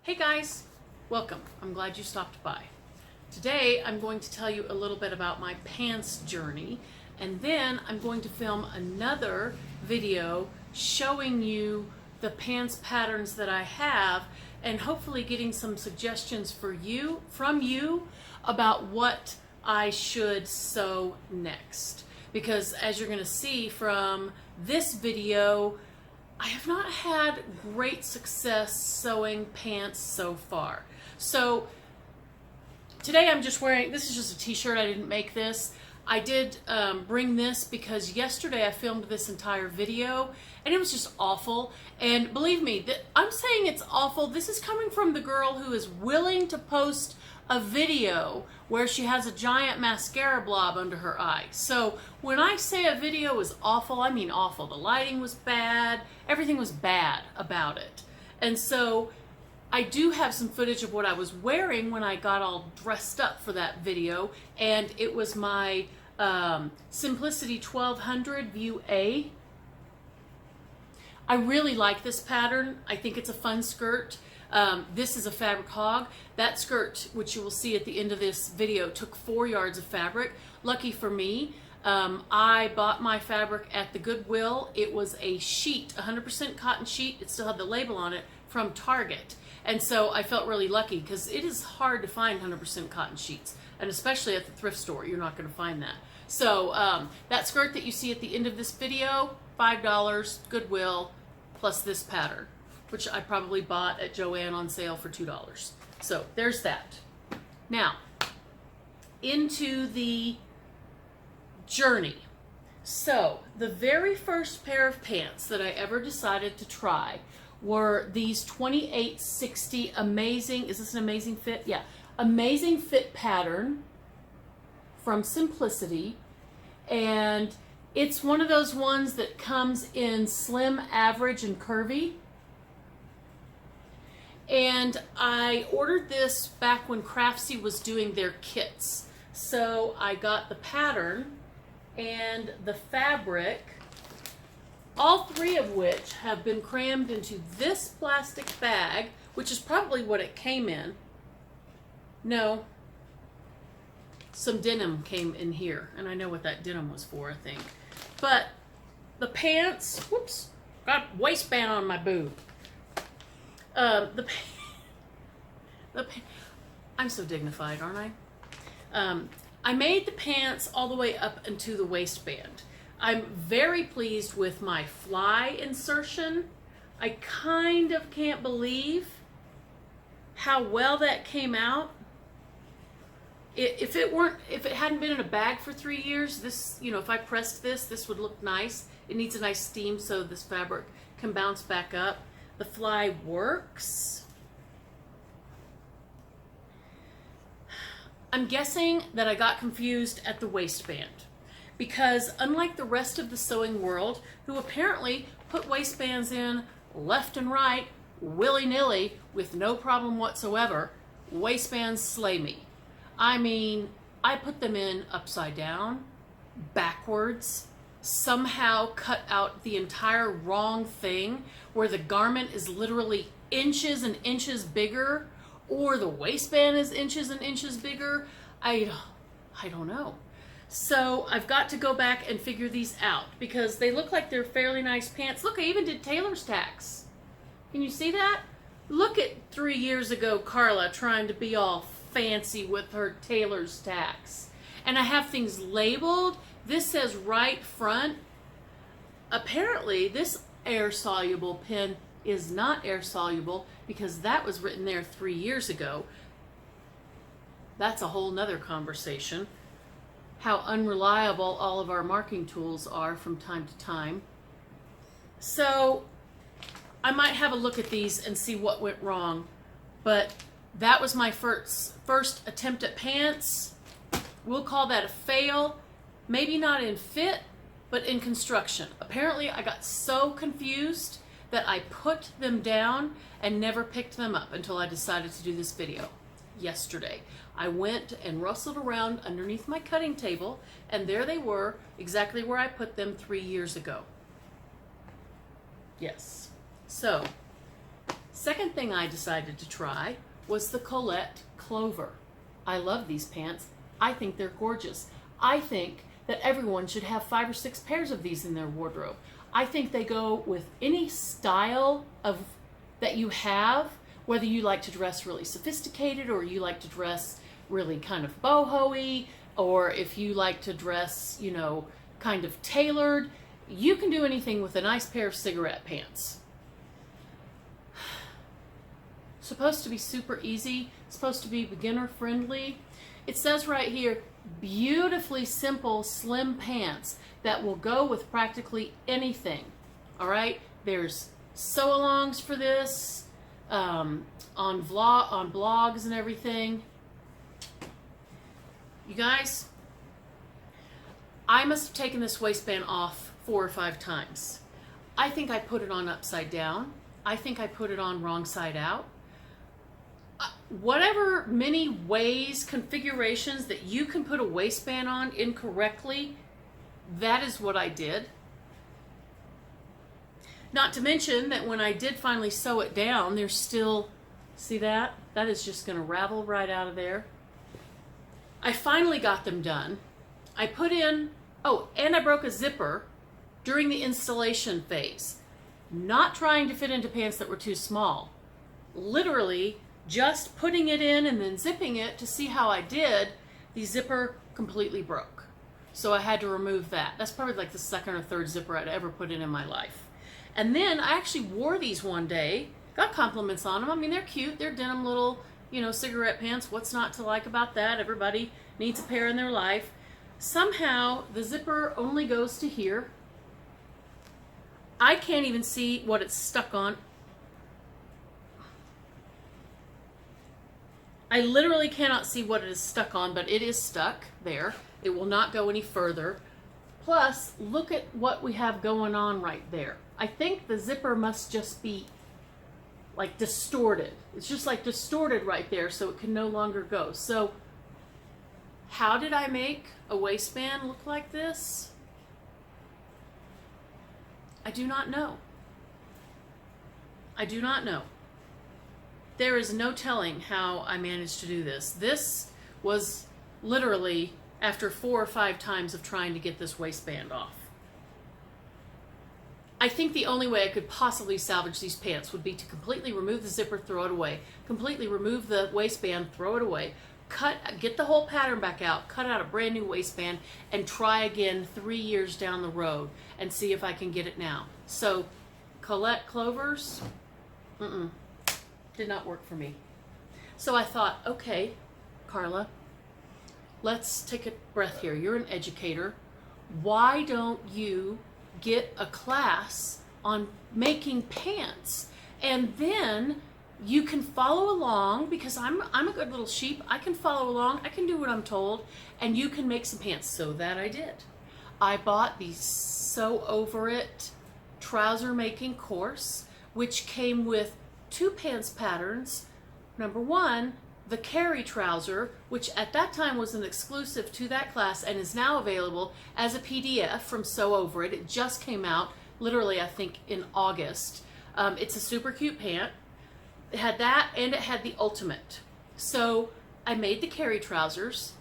Hey guys, welcome. I'm glad you stopped by. Today I'm going to tell you a little bit about my pants journey, and then I'm going to film another video showing you the pants patterns that I have and hopefully getting some suggestions from you about what I should sew next. Because as you're going to see from this video, I have not had great success sewing pants so far. So today I'm just wearing, this is just a t-shirt, I didn't make this. I did bring this because yesterday I filmed this entire video and it was just awful. And believe me, I'm saying it's awful. This is coming from the girl who is willing to post a video where she has a giant mascara blob under her eye. So when I say a video is awful, I mean awful. The lighting was bad, everything was bad about it. And so I do have some footage of what I was wearing when I got all dressed up for that video, and it was my Simplicity 1200 View A. I really like this pattern. I think it's a fun skirt. This is a fabric hog. That skirt, which you will see at the end of this video, took 4 yards of fabric. Lucky for me, I bought my fabric at the Goodwill. It was a sheet, 100% cotton sheet. It still had the label on it from Target. And so I felt really lucky because it is hard to find 100% cotton sheets. And especially at the thrift store, you're not going to find that. So that skirt that you see at the end of this video, $5, Goodwill, plus this pattern, which I probably bought at Joann on sale for $2. So there's that. Now, into the journey. So the very first pair of pants that I ever decided to try were these 2860 amazing, is this an amazing fit? Yeah, amazing fit pattern from Simplicity. And it's one of those ones that comes in slim, average, and curvy. And I ordered this back when Craftsy was doing their kits. So I got the pattern and the fabric, all three of which have been crammed into this plastic bag, which is probably what it came in. No, some denim came in here, and I know what that denim was for, I think. But the pants, whoops, got waistband on my boob. I'm so dignified, aren't I? I made the pants all the way up into the waistband. I'm very pleased with my fly insertion. I kind of can't believe how well that came out. If it hadn't been in a bag for 3 years, this, if I pressed this would look nice. It needs a nice steam so this fabric can bounce back up. The fly works. I'm guessing that I got confused at the waistband because unlike the rest of the sewing world, who apparently put waistbands in left and right, willy-nilly, with no problem whatsoever, waistbands slay me. I mean, I put them in upside down, backwards, somehow cut out the entire wrong thing where the garment is literally inches and inches bigger, or the waistband is inches and inches bigger. I don't know. So I've got to go back and figure these out because they look like they're fairly nice pants. Look, I even did tailor's tacks. Can you see that? Look at 3 years ago Carla trying to be all fancy with her tailor's tacks. And I have things labeled. This says right front. Apparently this air soluble pin is not air soluble because that was written there 3 years ago. That's a whole nother conversation. How unreliable all of our marking tools are from time to time. So I might have a look at these and see what went wrong. But that was my first attempt at pants. We'll call that a fail. Maybe not in fit, but in construction. Apparently I got so confused that I put them down and never picked them up until I decided to do this video yesterday. I went and rustled around underneath my cutting table, and there they were, exactly where I put them 3 years ago. Yes. So Second thing I decided to try was the Colette Clover. I love these pants. I think they're gorgeous. I think that everyone should have 5 or 6 pairs of these in their wardrobe. I think they go with any style of that you have, whether you like to dress really sophisticated or you like to dress really kind of boho-y, or if you like to dress, you know, kind of tailored. You can do anything with a nice pair of cigarette pants. Supposed to be super easy, supposed to be beginner friendly. It says right here, beautifully simple slim pants that will go with practically anything. All right, there's sew-alongs for this on blogs and everything. You guys, I must have taken this waistband off 4 or 5 times. I think I put it on upside down. I think I put it on wrong side out. Whatever many ways, configurations that you can put a waistband on incorrectly, that is what I did. Not to mention that when I did finally sew it down, there's still, see that? That is just going to ravel right out of there. I finally got them done. I put in, oh, and I broke a zipper during the installation phase. Not trying to fit into pants that were too small. Literally just putting it in and then zipping it to see how I did, the zipper completely broke. So I had to remove that. That's probably like the 2nd or 3rd zipper I'd ever put in my life. And then I actually wore these one day, got compliments on them. I mean, they're cute. They're denim little, you know, cigarette pants. What's not to like about that? Everybody needs a pair in their life. Somehow the zipper only goes to here. I can't even see what it's stuck on. I literally cannot see what it is stuck on, but it is stuck there. It will not go any further. Plus, look at what we have going on right there. I think the zipper must just be like distorted. It's just like distorted right there, so it can no longer go. So how did I make a waistband look like this? I do not know. I do not know. There is no telling how I managed to do this. This was literally after 4 or 5 times of trying to get this waistband off. I think the only way I could possibly salvage these pants would be to completely remove the zipper, throw it away, completely remove the waistband, throw it away, get the whole pattern back out, cut out a brand new waistband, and try again 3 years down the road and see if I can get it now. So Colette Clovers, did not work for me. So I thought, okay, Carla, let's take a breath here. You're an educator. Why don't you get a class on making pants? And then you can follow along, because I'm a good little sheep. I can follow along. I can do what I'm told, and you can make some pants. So that I did. I bought the Sew Over It trouser making course, which came with 2 pants patterns. Number 1, the Carrie trouser, which at that time was an exclusive to that class and is now available as a PDF from Sew Over It. It just came out literally, I think, in August. It's a super cute pant. It had that, and it had the ultimate. So I made the Carrie trousers,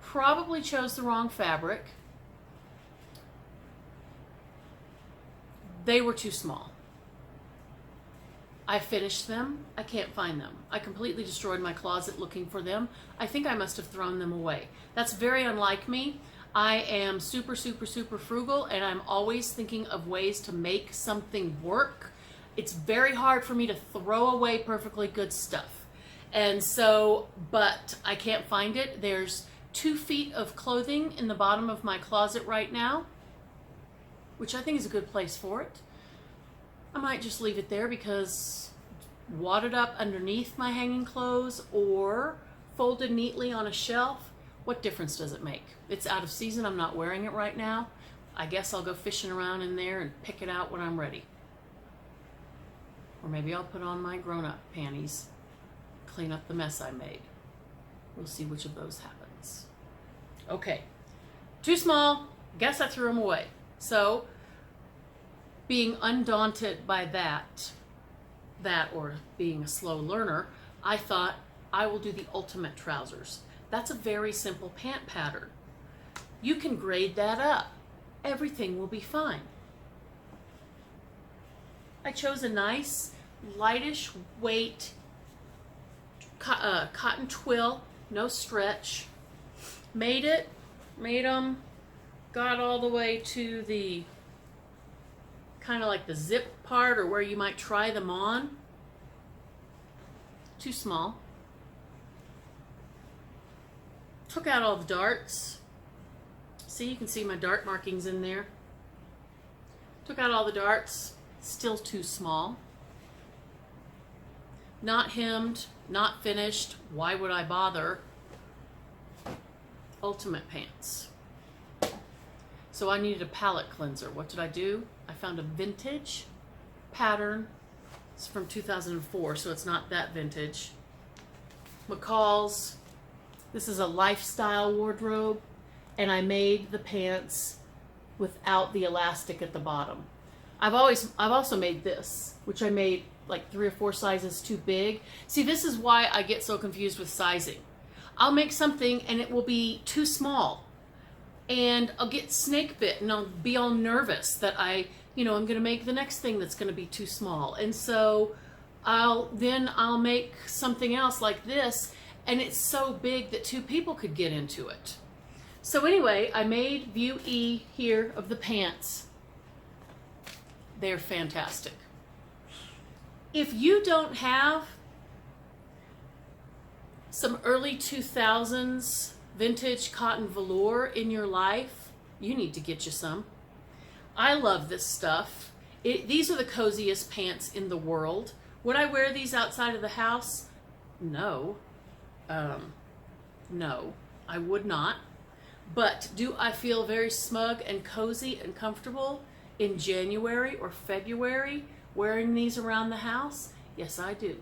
probably chose the wrong fabric. They were too small. I finished them. I can't find them. I completely destroyed my closet looking for them. I think I must have thrown them away. That's very unlike me. I am super, super, super frugal, and I'm always thinking of ways to make something work. It's very hard for me to throw away perfectly good stuff. And so, but I can't find it. There's 2 feet of clothing in the bottom of my closet right now, which I think is a good place for it. I might just leave it there because wadded up underneath my hanging clothes or folded neatly on a shelf, what difference does it make? It's out of season. I'm not wearing it right now. I guess I'll go fishing around in there and pick it out when I'm ready. Or maybe I'll put on my grown-up panties, clean up the mess I made. We'll see which of those happens. Okay, too small. Guess I threw them away. So, being undaunted by that, that or being a slow learner, I thought I will do the ultimate trousers. That's a very simple pant pattern. You can grade that up. Everything will be fine. I chose a nice lightish weight cotton twill, no stretch. Made them, got all the way to the kind of like the zip part or where you might try them on. Too small. Took out all the darts. See, you can see my dart markings in there. Took out all the darts, still too small. Not hemmed, not finished. Why would I bother? Ultimate pants. So I needed a palette cleanser. What did I do? I found a vintage pattern. It's from 2004, so it's not that vintage. McCall's. This is a lifestyle wardrobe, and I made the pants without the elastic at the bottom. I've also made this, which I made like 3 or 4 sizes too big. See, this is why I get so confused with sizing. I'll make something and it will be too small, and I'll get snake bit and I'll be all nervous that I'm going to make the next thing that's going to be too small. And so I'll make something else like this, and it's so big that 2 people could get into it. So anyway, I made view E here of the pants. They're fantastic. If you don't have some early 2000s vintage cotton velour in your life, you need to get you some. I love this stuff. These are the coziest pants in the world. Would I wear these outside of the house? No. No, I would not. But do I feel very smug and cozy and comfortable in January or February wearing these around the house? Yes, I do.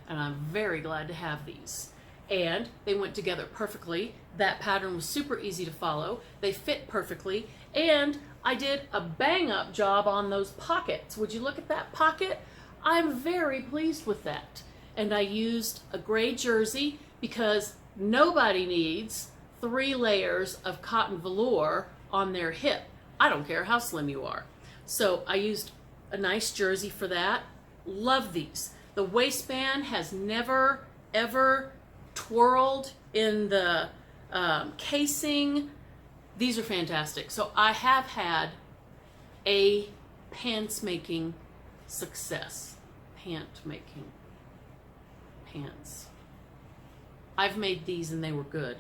And I'm very glad to have these. And they went together perfectly. That pattern was super easy to follow. They fit perfectly. And I did a bang-up job on those pockets. Would you look at that pocket? I'm very pleased with that. And I used a gray jersey because nobody needs 3 layers of cotton velour on their hip. I don't care how slim you are. So I used a nice jersey for that. Love these. The waistband has never, ever twirled in the casing. These are fantastic. So I have had a pants making success. Pants. I've made these and they were good.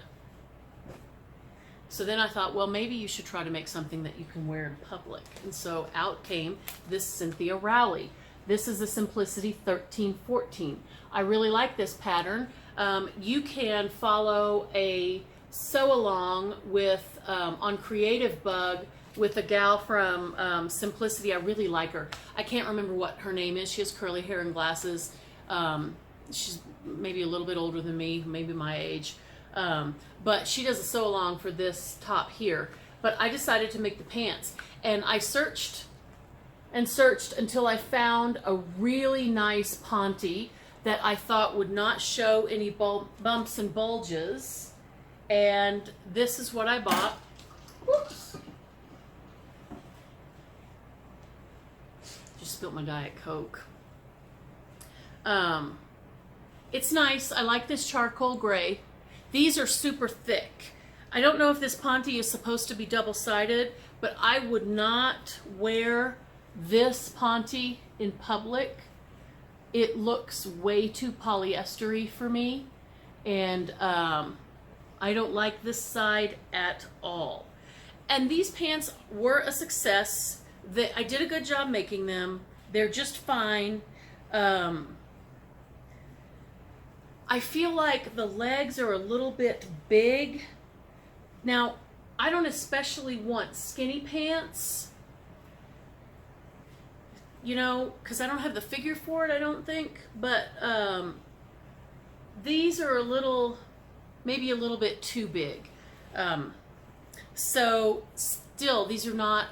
So then I thought, well, maybe you should try to make something that you can wear in public. And so out came this Cynthia Rowley. This is a Simplicity 1314. I really like this pattern. You can follow a sew along with on Creative Bug with a gal from Simplicity. I really like her. I can't remember what her name is. She has curly hair and glasses. She's maybe a little bit older than me, maybe my age. But she does a sew along for this top here. But I decided to make the pants, and I searched and searched until I found a really nice ponte that I thought would not show any bumps and bulges. And this is what I bought. Whoops. Just spilled my Diet Coke. It's nice. I like this charcoal gray. These are super thick. I don't know if this ponte is supposed to be double-sided, but I would not wear this ponte in public. It looks way too polyestery for me, and I don't like this side at all. And these pants were a success. I did a good job making them. They're just fine. I feel like the legs are a little bit big. Now, I don't especially want skinny pants, because I don't have the figure for it, I don't think. But these are maybe a little bit too big. So still, these are not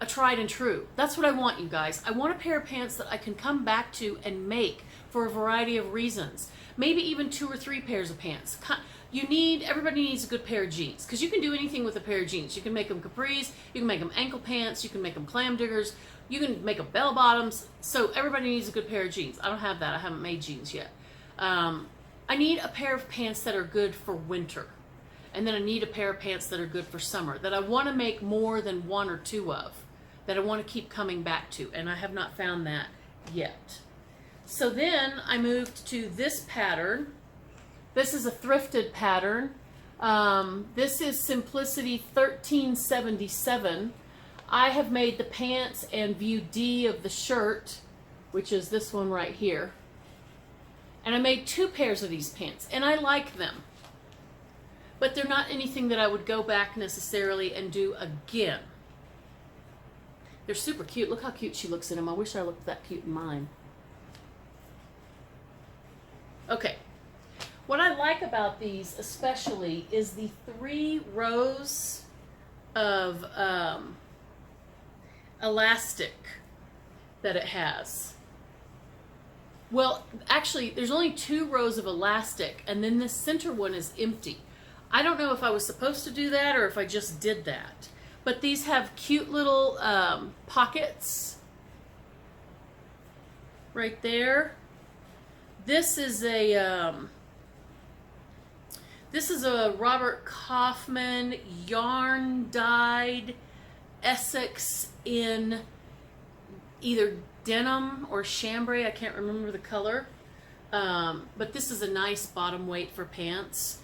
a tried and true. That's what I want, you guys. I want a pair of pants that I can come back to and make for a variety of reasons. Maybe even 2 or 3 pairs of pants. Everybody needs a good pair of jeans, because you can do anything with a pair of jeans. You can make them capris, you can make them ankle pants, you can make them clam diggers, you can make them bell bottoms. So everybody needs a good pair of jeans. I don't have that. I haven't made jeans yet. I need a pair of pants that are good for winter. And then I need a pair of pants that are good for summer, that I want to make more than 1 or 2 of, that I want to keep coming back to, and I have not found that yet. So then I moved to this pattern. This is a thrifted pattern. This is Simplicity 1377. I have made the pants and view D of the shirt, which is this one right here. And I made 2 pairs of these pants, and I like them. But they're not anything that I would go back necessarily and do again. They're super cute. Look how cute she looks in them. I wish I looked that cute in mine. Okay. What I like about these especially is the 3 rows of elastic that it has. Well, actually, there's only 2 rows of elastic, and then this center one is empty. I don't know if I was supposed to do that or if I just did that. But these have cute little pockets right there. This is a Robert Kaufman yarn dyed Essex in either denim or chambray. I can't remember the color. But this is a nice bottom weight for pants.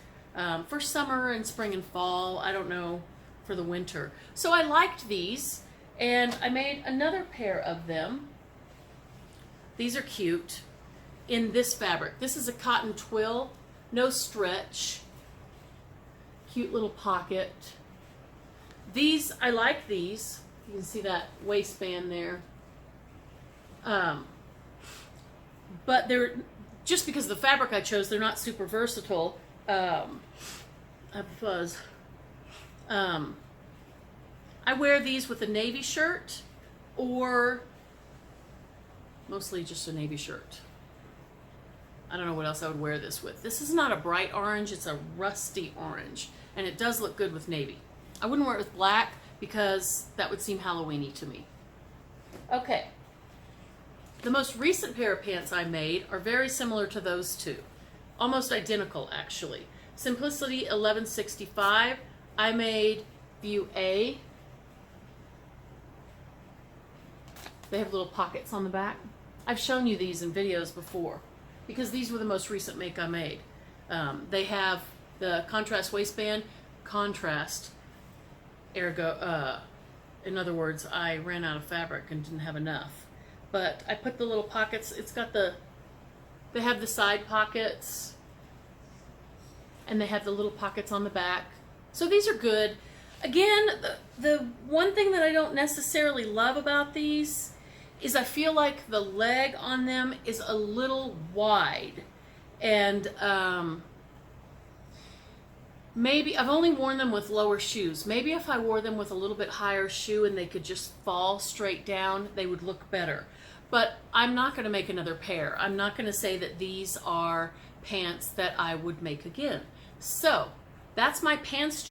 For summer and spring and fall. I don't know for the winter. So I liked these, and I made another pair of them. These are cute in this fabric. This is a cotton twill, no stretch. Cute little pocket. These, I like these. You can see that waistband there. But they're, just because of the fabric I chose, they're not super versatile. I have a fuzz. I wear these with a navy shirt, or mostly just a navy shirt. I don't know what else I would wear this with. This is not a bright orange, it's a rusty orange, and it does look good with navy. I wouldn't wear it with black because that would seem Halloween-y to me. Okay. The most recent pair of pants I made are very similar to those 2. Almost identical, actually. Simplicity 1165. I made view A. They have little pockets on the back. I've shown you these in videos before because these were the most recent make I made. They have the contrast waistband, contrast, ergo, in other words, I ran out of fabric and didn't have enough. But I put the little pockets, they have the side pockets, and they have the little pockets on the back. So these are good. Again, the one thing that I don't necessarily love about these is I feel like the leg on them is a little wide. And maybe, I've only worn them with lower shoes. Maybe if I wore them with a little bit higher shoe and they could just fall straight down, they would look better. But I'm not going to make another pair. I'm not going to say that these are pants that I would make again. So, that's my pants